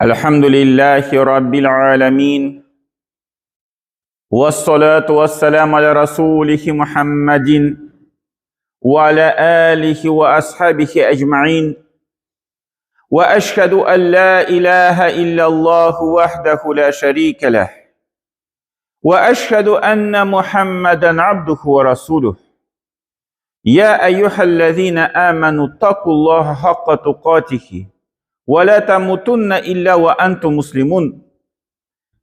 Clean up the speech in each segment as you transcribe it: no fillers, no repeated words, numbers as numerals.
الحمد لله رب العالمين والصلاة والسلام على رسوله محمد وعلى آله وأصحابه أجمعين وأشهد أن لا إله إلا الله وحده لا شريك له وأشهد أن محمدا عبده ورسوله يا أيها الذين آمنوا اتقوا الله حق تقاته ولا تموتن إلا وأنتم مسلمون.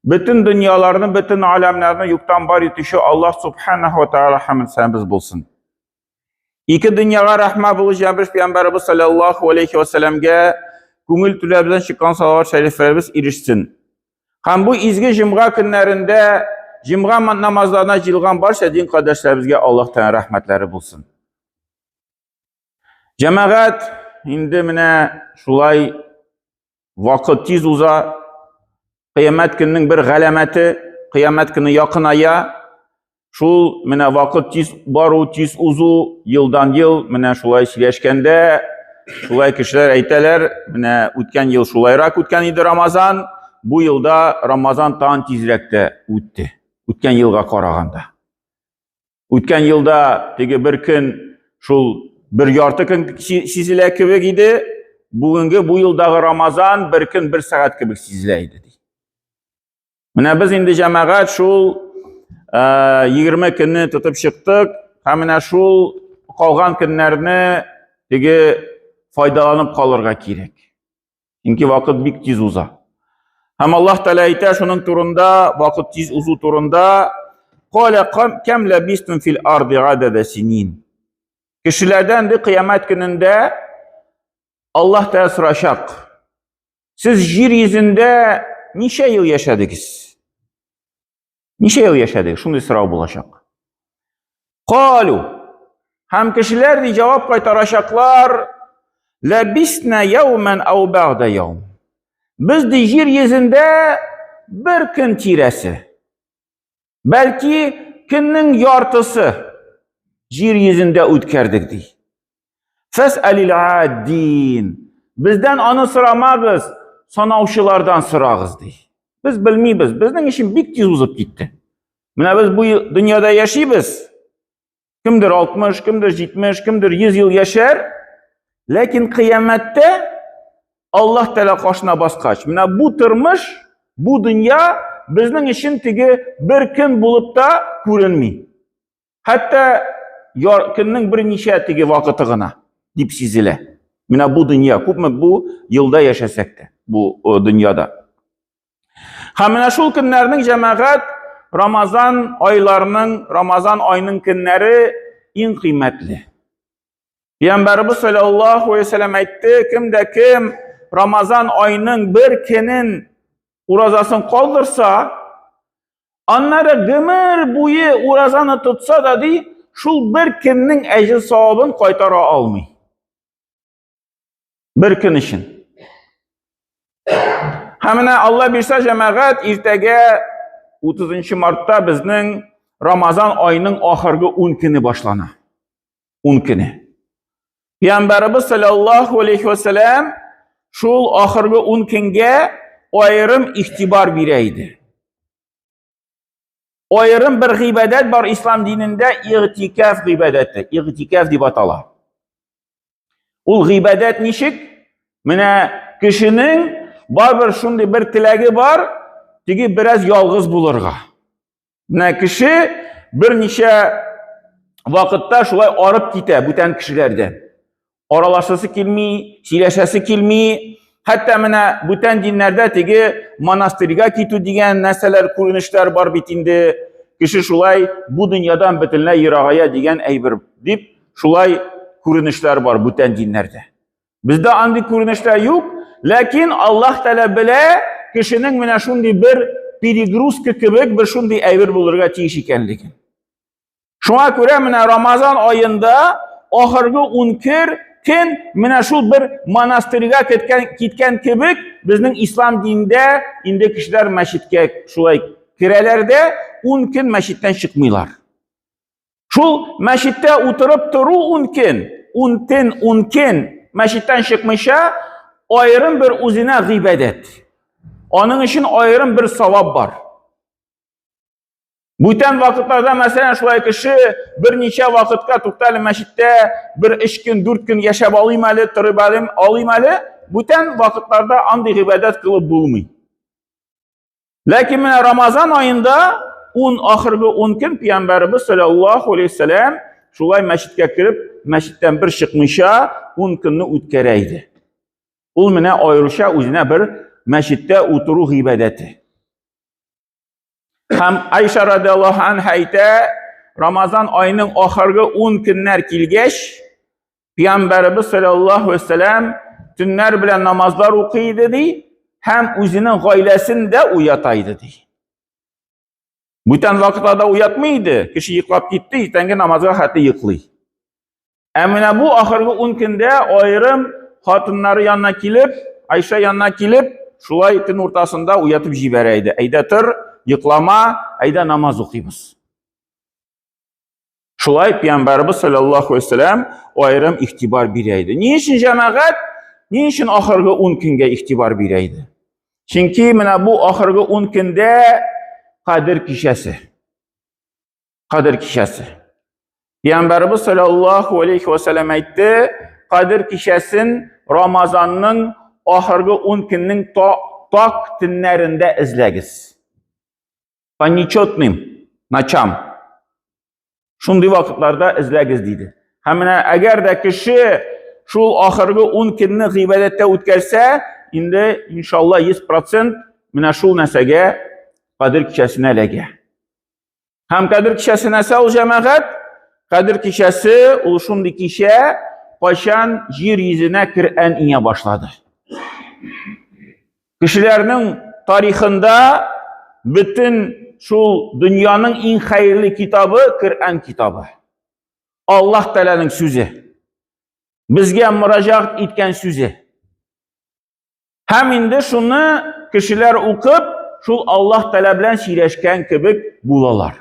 Bütün dünyalarını, bütün alemlerini yoktan var etişi Allah subhanahu wa ta'ala hamd senimiz bulsun. İki dünyaya rahmet bulacağım bir Peygamberimiz sallallahu aleyhi ve sellem'ge көңіл түләбізден шыққан салават шәрифлеріміз иришсін. Һәм bu izgi cümğa günlərində, cümğa namazlarına jilğan barcha din qardaşlarımızga Allah Teala rahmetleri bulsun. Cemaat, indi mənə şulay vaqt tez uza, qiyamet gününün bir gələməti, qiyamet günü yaxınaya, şul mənə vaqt tez baru, tez uzu, yıldan yıl mənə şulay siləşkəndə, şulay kişiler aytalar, mənə o'tgan yıl şulayrak o'tgan idi Ramazan, bu yılda Ramazan tan tezrekdə o'tdi. O'tgan yılga qaraganda. O'tgan yılda tegi bir kun şul bir yartı kun sizilä kebek idi. Bugungi bu yıldağı Ramazan bir kun bir saat kebek sizilä idi. Mənə biz indi cemaat şul 20 kunni tutub çıktık. Hem mənə şul qalğan kunlarni tegi faydalanıp kalırga gerek. Çünkü vakit bik tez uza. Hem Allah Teala ayta şunun turunda, vakit tez uzu turunda قَالَ كَمْ لَبِسْتُمْ فِي الْأَرْضِ عَدَدَ سِنِينَ. Kişilerden de kıyamet gününde Allah Teala soracak. Siz yeryüzünde niçe yıl yaşadınız? Niçe yıl yaşadınız? Şunu sıra bulacak. قَالُوا. Hem kişiler de cevap kaytaracaklar. لَبِسْنَا يَوْمًا اَوْ بَعْدَ يَوْمٍ. Biz de yeryüzünde bir gün tiresi, belki günün yartısı yeryüzünde ötkerdik diye. فَاسْأَلِ الْعَادِينَ. Bizden anı sıramağız, sanavşılardan sırağız diye. Biz bilmeyiz, bizden işin bir tez uzup gitti. Mine biz bu dünyada yaşayız. Kimdir 60, kimdir 70, kimdir 100 yıl yaşar. Lakin kıyamette Allah Teala karşına basqaç. Mine bu turmuş, bu dünya bizning için tigi bir gün bulup da görünmey. Hatta günning bir neçe tigi vaqtigina deb sizile. Mine bu dünya, ko'pmi bu yılda yaşasak da bu dünyada. Ha mine şul günlerning cemaat Ramazan aylarının, Ramazan ayının günleri en kıymetli. Peygamberimiz sallallahu aleyhi ve sellem aytdi, kimde kim Ramazan ayının bir günün urazasını kaldırsa, onları ömür boyu urazanı tutsa da di, şul bir günün ecri savabını kaytara almay. Bir gün için. Hemine Allah birse cemaat irtege 30 Mart'ta bizning Ramazan ayının ahırgı 10 günü başlana. 10 günü. Peygamberimiz sallallahu aleyhi ve sellem şul ahırgı 10 günge ayrım ihtibar bireydi. Ayrım bir ibadet var İslam dininde, i'tikaf ibadeti. İ'tikaf deb atalar. Ul ibadet nişik? Mine kişinin bir şunday bir tilagi var, tigi biraz yalğız bulurga. Mine kişi bir neçe vakitte şulay arıp gite bütün kişilerden. Aralaşası kilmi, sileşesi kilmi, hatta mine bütün dinlerde tigi manastırga kitu diyen nesneler, kuruluşlar var bitinde. Kişi şulay bu dünyadan bütünle yırağaya diyen eybir deyip şulay kuruluşlar var bütün dinlerde. Bizde andi kuruluşlar yok, lakin Allah Teala bile kişinin mine şundi bir pirigruski kibik bir şundi eybir bulurga tiyiş ikenlikin. Şuna göre mine Ramazan ayında ahırgı 10 gün mine şul bir manastırga gitken kibik bizning İslam dininde indi kişiler meşitke şulay kirelerde 10 gün meşitten çıkmıyorlar. Şul meşitte oturup turu 10 gün мәчеттән чыкмыйча, аерым bir үзенә гыйбадәт. Аның өчен аерым bir савап бар. Бүтән вакытларда, мәсәлән, шулай кеше берничә вакытка тукталып мәчеттә 1-3 көн, 4 көн яшәп алыйм әле, торып алыйм әле, бүтән вакытларда андый гыйбадәт кылып булмый. Ләкин менә Рамазан аенда ахыргы 10 көн Пәйгамбәрбез саллаллаху алейхи ва саллям шулай мәчеткә кереп, мәчеттән bir чыкмыйча 10 көнне үткәрә иде. Ул менә аеруча үзенә bir мәчеттә утыру гыйбадәте. Һәм Айша радиллаһу анха әйтә, Рамазан аеның ахыргы 10 көннәр килгәч, Пәйгамбәрбез саллаллаху алейхи ва саллям төннәр белән намазлар укый иде ди, һәм үзенең гаиләсен дә уята иде ди. Бүтән вакытларда уятмый иде, кеше йоклап китте, иртәнге намазга хәтта йоклый. Ә менә бу ахыргы 10 көндә аерым хатыннары янына килеп, Айша янына килеп, шулай төн уртасында уятып җибәрә иде. Әйдә тор, йоклама, әйдә намаз укыйбыз. Шулай Пәйгамбәрбез саллаллаху алейхи ва саллям аерым игътибар бирә иде. Ни өчен җәмәгать, ни өчен ахыргы 10 көнгә игътибар бирә иде? Чөнки менә бу ахыргы 10 көндә Кадир кичәсе. Кадир кичәсе. Пәйгамбәрбез саллаллаху алейхи ва саллям әйтте, Кадир кичәсен Рамазанның ахыргы 10 көннең так төннәрендә эзләгез. По нечетным ночам. Шундый вакытларда эзләгез диде. Һәм менә әгәр дә кеше шул ахыргы 10 көнне гыйбадәттә үткәрсә, инде иншалла 100% менә шул нәрсәгә Кадир кичәсенә эләгә. Һәм Кадир кичәсе нәрсә ул җәмәгать? Кадир кичәсе ул шундый кичә, кайчан җир йөзенә Коръән иңә башлады. Кешеләрнең тарихында бөтен шул дөньяның иң хәерле китабы Коръән китабы. Аллаһ Тәгаләнең сүзе. Безгә мөрәҗәгать иткән сүзе. Һәм инде шуны кешеләр укып, шул Аллаһ Тәгалә белән сөйләшкән кебек булалар.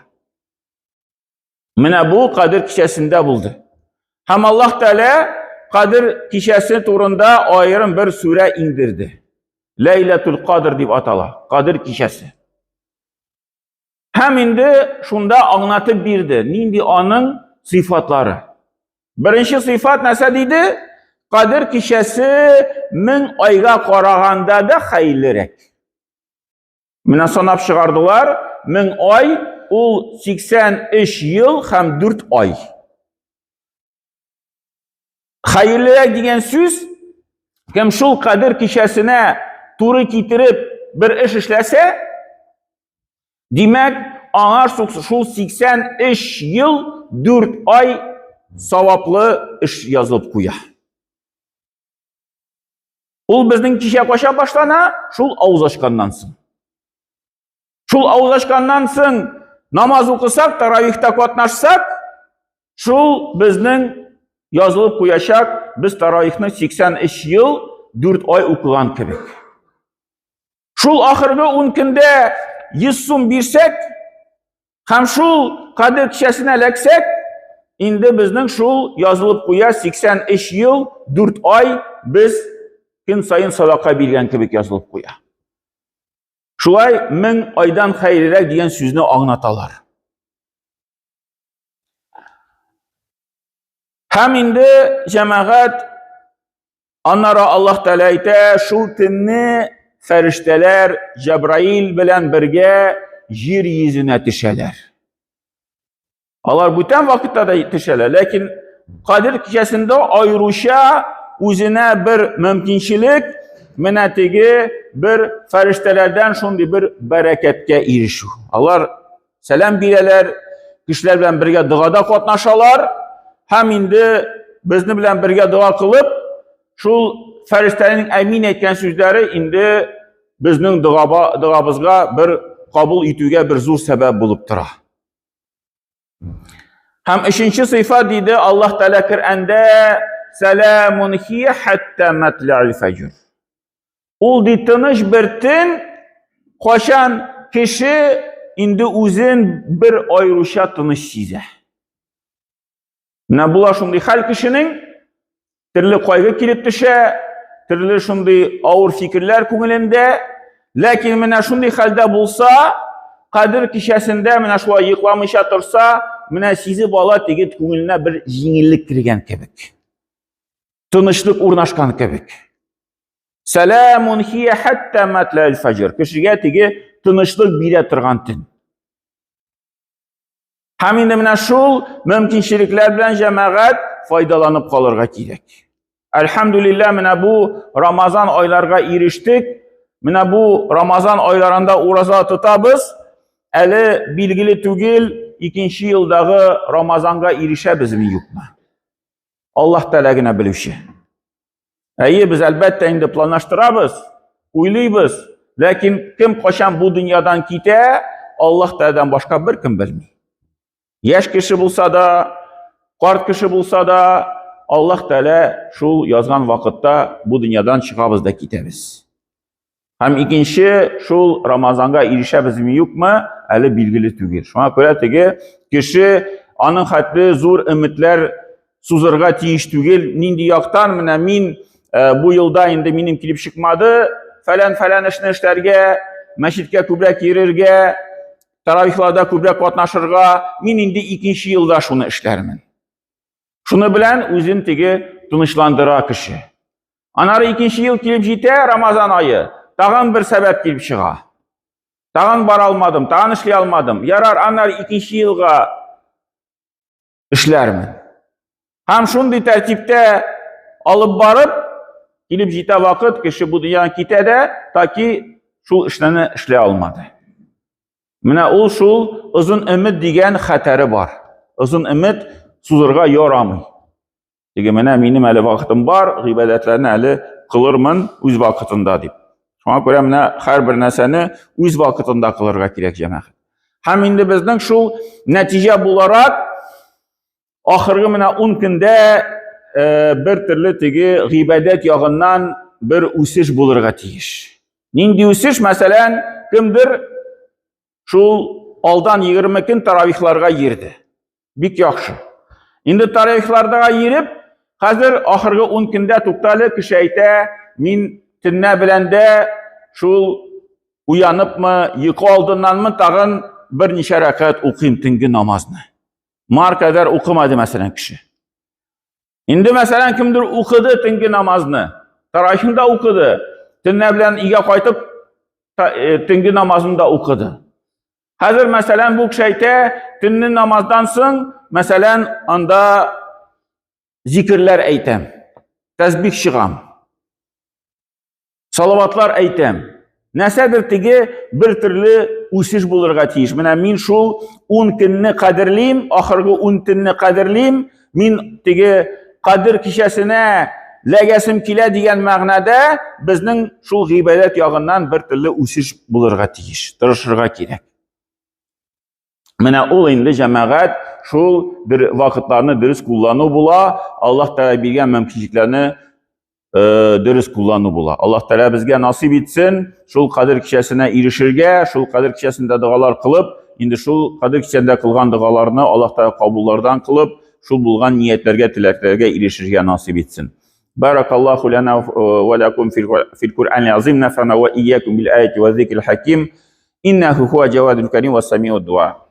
Менә бу Кадир кичәсендә булды. Һәм Аллаһ Тәгалә Кадир кичәсе турында аерым bir сүрә иңдерде. Ләйләтул Кадр дип атала. Кадир кичәсе. Һәм инде шунда аңлатып бирде, нинди аның сыйфатлары. Беренче сыйфат нәрсә диде? Кадир кичәсе 1000 айга караганда да хәерлерәк. Менә санап чыгардылар, 1000 ай ул 83 ел һәм 4 ай. Хәерлерәк дигән сүз, кем шул Кадир кичәсенә туры китереп bir эш эшләсә, димәк, аңар шул 83 ел 4 ай саваплы эш язылып куя. Ул безнең кичә кача башлана, шул авыз ачканнан соң. Шул авыз ачканнан соң намаз укысак, таравихта катнашсак, шул безнең язылып куячак, без таравихны 83 ел 4 ай укыган кебек. Шул ахыргы 10 көндә 100 сум бирсәк, һәм шул Кадир кичәсенә эләксәк, инде безнең шул язылып куя 83 ел 4 ай без көн сайын садака биргән кебек язылып куя. Шулай 1000 айдан хәерлерәк дигән сүзне аңлаталар. Һәм инде җәмәгать аннары Аллаһ Тәгалә әйтә, шул төнне фәрештәләр Җәбраил белән бергә җир йөзенә төшәләр. Алар бүтән вакытта да төшәләр, ләкин Кадир кичәсендә аеруча үзенә bir мөмкинчелек, менә теге bir фәрештәләрдән шундый bir бәрәкәткә ирешү. Алар сәлам бирәләр, кешеләр белән бергә дугада катнашалар, һәм инде безне белән бергә дуа кылып, шул фәрештәләрнең әмин әйткән сүзләре инде безнең дугабызга bir кабул итүгә bir зур сәбәп булып тора. Һәм өченче сыйфат диде Аллаһ Тәгалә Коръәндә, сәламун хия хәттә матлa'ил фәҗр. Ул ди тыныч бер төн, качан кеше инде үзен bir аеруча тыныч сизә. Менә була шундый хәл кешенең, türlü kaygı kilip düşe, türlü şunday ağır fikirler ko'ngilinde, lakin mana shunday halda bo'lsa, Qadr kechasida mana shu yiqlamışa tursa, mana sezib oladi yigit ko'nglina bir yengillik kirgan kebek. Tinchlik o'rnashgan kebek. Salamun hiya hatta matla'il fajr. Kishiga tigi tinchlik bera turgan tin. Hamda mana shu mumkinchiliklar bilan jamoat foydalanib qolirga kerak. Alhamdulillah mana bu Ramazon oylariga erishdik. Mana bu Ramazon oylarında o'roza tutamiz. Әлі bilgili түгел, ikinci yıldağı Ramazan'a erişebizmi yo'qmi? Allah təlagina bilüşü. Biz elbette indi planlaştırabız, uylayız. Lakin kim qoşan bu dünyadan kite, Allah Teala'dan başka bir kim bilmiyor. Yaş kişi bulsa da, qart kişi bulsa da, Allah Teala şu yazgan vakitte bu dünyadan çıkabız da kitemiz. Hem ikinci şu Ramazan'a erişebizmi yo'qmi? Әлі bilgili түгел. Şuna göre tegi kişi anın hatlı zor ümitler suzırga tiyiş түгел. Nindi yaktan mine min bu yılda indi minim kilip çıkmadı. Falan işini işlerge, meşitke kübrek yererge, taravihlarda kübrek katnaşırga. Min indi ikinci yılda şunu işlermin. Şunu bilen özün tegi tınışlandıra kişi. Anarı ikinci yıl kilip jite Ramazan ayı. Tağın bir sebep kilip çığa. Tağın bar almadım, tağın işley almadım. Yarar anar ikinci yılga işlermin. Hem şunday tertipte alıp barıp, gelip jite vakit kişi bu dünyanın kitede, ta ki şu işlerini işley almadı. Mine ol şu uzun ümit degen xateri var. Uzun ümit suzurga yoramay. Dege mine benim əli vakitim var, g'ibadetlerini əli kılırmın öz vakitinde deyip. Şuna göre her bir neseni öz vakitinde kılırga gerek cemaat. Hem indi bizden şu netice bularak ahırgı mine 10 günde bir türlü tigi g'ibadet yağından bir üsüş bulurga tiyiş. Nindi üsüş mesela kimdir şu aldan 20 gün taravihlarga girdi. Bik yaxşı. Indi taravihlarga girip hazır ahırgı 10 günde tuktalı kişi ayta min Tinne bilende şu uyanıp mı, yıkı aldığından mı tağın bir neçe rekat okuyayım tingi namazını. Mar kadar okumadı mesela kişi. Indi mesela kimdir okudu tingi namazını. Tarayışında okudu. Tinne bilen iyiye kaytıp tingi namazını da okudu. Hazır mesela bu kişiyte tinni namazdan soň mesela anda zikirler eytem. Tezbih çıgam. Salavatlar aytam. Näsedir tigi bir türlü üsüş bulurga tiyiş. Mine min şu 10 günni kadirliyim, ahırgı 10 günni kadirliyim. Min tigi kadir kişesine legesim kile diyen mağnada bizning şu g'ibadet yağından bir türlü üsüş bulurga tiyiş. Tırışırga gerek. Mine ol indi cemaat şu bir vakitlerini dürüst kullanı bula, Allah Teala bilgen mümkünliklerini dürüst kullanı bula. Allah Teala bizge nasip etsin. Şul Kadir kişesine erişirge, şul Kadir kişesinde dualar kılıp, indi şul Kadir kişesinde kılgan dualarını Allah Teala kabullardan kılıp, şul bulgan niyetlerge, tileklerge erişirge nasip etsin. Barakallahu lana ve lakum fil Kur'anil azim nafana ve iyyakum bil ayati ve zikril hakim. İnnehu huve cevadul kerim ve sami'ud dua.